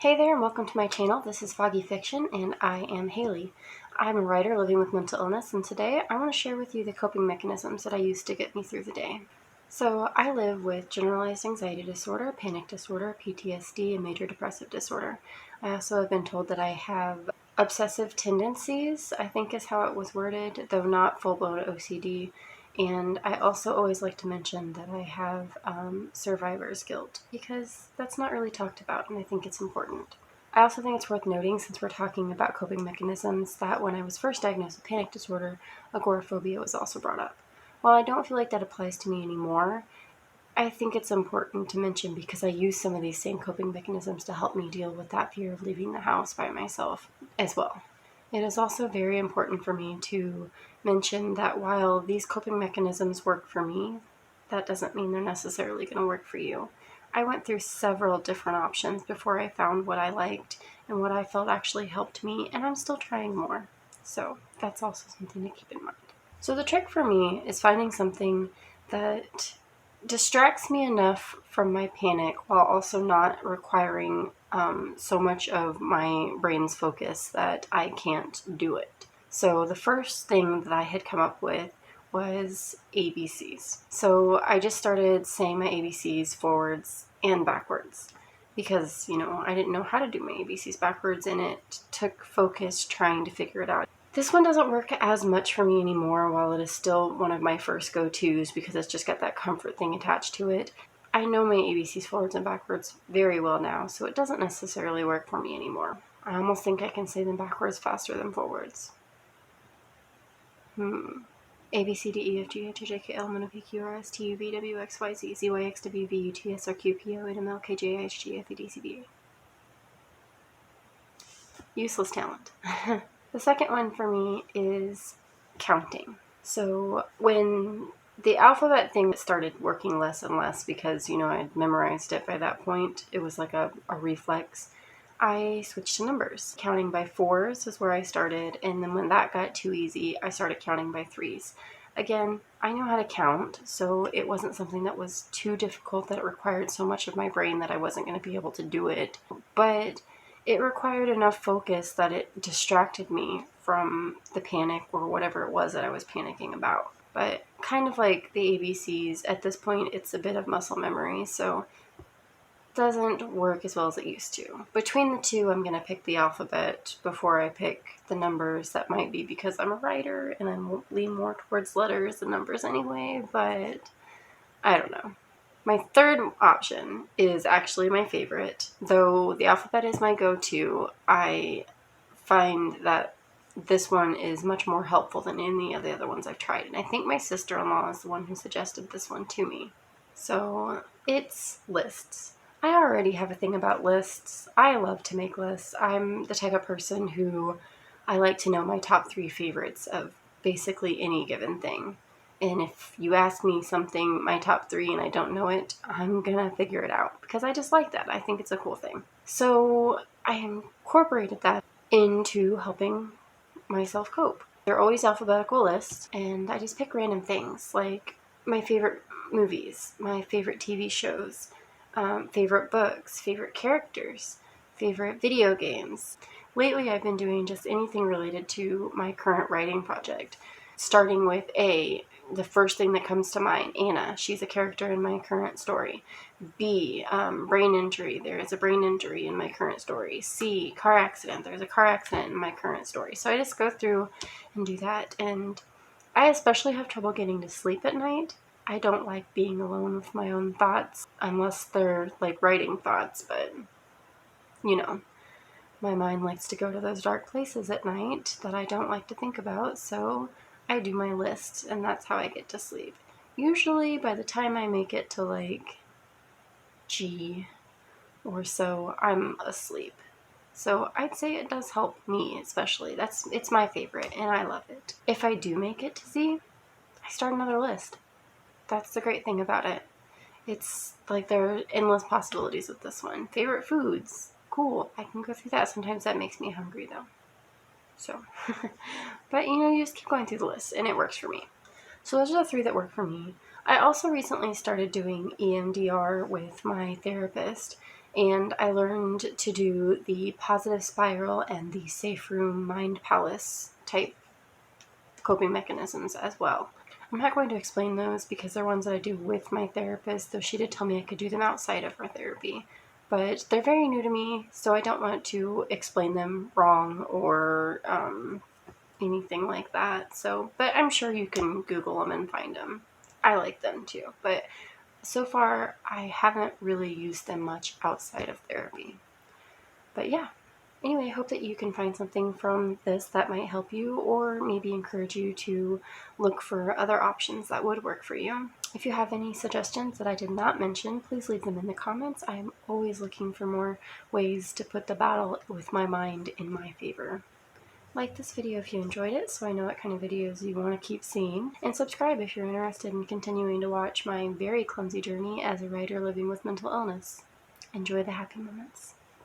Hey there and welcome to my channel. This is Foggy Fiction and I am Haley. I'm a writer living with mental illness, and today I want to share with you the coping mechanisms that I use to get me through the day. So I live with generalized anxiety disorder, panic disorder, PTSD, and major depressive disorder. I also have been told that I have obsessive tendencies, I think is how it was worded, though not full-blown OCD. And I also always like to mention that I have survivor's guilt, because that's not really talked about, and I think it's important. I also think it's worth noting, since we're talking about coping mechanisms, that when I was first diagnosed with panic disorder, agoraphobia was also brought up. While I don't feel like that applies to me anymore, I think it's important to mention because I use some of these same coping mechanisms to help me deal with that fear of leaving the house by myself as well. It is also very important for me to mention that while these coping mechanisms work for me, that doesn't mean they're necessarily going to work for you. I went through several different options before I found what I liked and what I felt actually helped me, and I'm still trying more. So that's also something to keep in mind. So the trick for me is finding something that distracts me enough from my panic while also not requiring so much of my brain's focus that I can't do it. So the first thing that I had come up with was ABCs. So I just started saying my ABCs forwards and backwards because, I didn't know how to do my ABCs backwards, and it took focus trying to figure it out. This one doesn't work as much for me anymore, while it is still one of my first go-tos because it's just got that comfort thing attached to it. I know my ABCs forwards and backwards very well now, so it doesn't necessarily work for me anymore. I almost think I can say them backwards faster than forwards. A, B, C, D, E, F, G, H, I, J, K, L, M, N, O, P, Q, R, S, T, U, V, W, X, Y, Z, Z, Y, X, W, V, U, T, S, R, Q, P, O, N, M, L, K, J, I, H, G, F, E, D, C, B, A. Useless talent. The second one for me is counting. So when the alphabet thing started working less and less because, I'd memorized it by that point, it was like a reflex, I switched to numbers. Counting by fours is where I started, and then when that got too easy, I started counting by threes. Again, I know how to count, so it wasn't something that was too difficult that it required so much of my brain that I wasn't going to be able to do it. But it required enough focus that it distracted me from the panic or whatever it was that I was panicking about. But kind of like the ABCs, at this point it's a bit of muscle memory, so it doesn't work as well as it used to. Between the two, I'm going to pick the alphabet before I pick the numbers. That might be because I'm a writer and I lean more towards letters than numbers anyway, but I don't know. My third option is actually my favorite. Though the alphabet is my go-to, I find that this one is much more helpful than any of the other ones I've tried. And I think my sister-in-law is the one who suggested this one to me. So it's lists. I already have a thing about lists. I love to make lists. I'm the type of person who I like to know my top 3 favorites of basically any given thing. And if you ask me something, my top 3, and I don't know it, I'm gonna figure it out because I just like that. I think it's a cool thing. So I incorporated that into helping myself cope. They're always alphabetical lists, and I just pick random things like my favorite movies, my favorite TV shows, favorite books, favorite characters, favorite video games. Lately, I've been doing just anything related to my current writing project, starting with A, the first thing that comes to mind, Anna. She's a character in my current story. B, brain injury. There is a brain injury in my current story. C, car accident. There's a car accident in my current story. So I just go through and do that. And I especially have trouble getting to sleep at night. I don't like being alone with my own thoughts, unless they're like writing thoughts, but my mind likes to go to those dark places at night that I don't like to think about, so I do my list, and that's how I get to sleep. Usually by the time I make it to like G or so, I'm asleep. So I'd say it does help me, especially. It's my favorite, and I love it. If I do make it to Z, I start another list. That's the great thing about it. It's like there are endless possibilities with this one. Favorite foods. Cool. I can go through that. Sometimes that makes me hungry, though. So, but you just keep going through the list, and it works for me. So those are the 3 that work for me. I also recently started doing EMDR with my therapist, And I learned to do the positive spiral and the safe room mind palace type coping mechanisms as well. I'm not going to explain those because they're ones that I do with my therapist, though she did tell me I could do them outside of her therapy. But they're very new to me, so I don't want to explain them wrong or anything like that. But I'm sure you can Google them and find them. I like them too, but so far I haven't really used them much outside of therapy. But yeah, anyway, I hope that you can find something from this that might help you or maybe encourage you to look for other options that would work for you. If you have any suggestions that I did not mention, please leave them in the comments. I am always looking for more ways to put the battle with my mind in my favor. Like this video if you enjoyed it so I know what kind of videos you want to keep seeing, and subscribe if you're interested in continuing to watch my very clumsy journey as a writer living with mental illness. Enjoy the happy moments.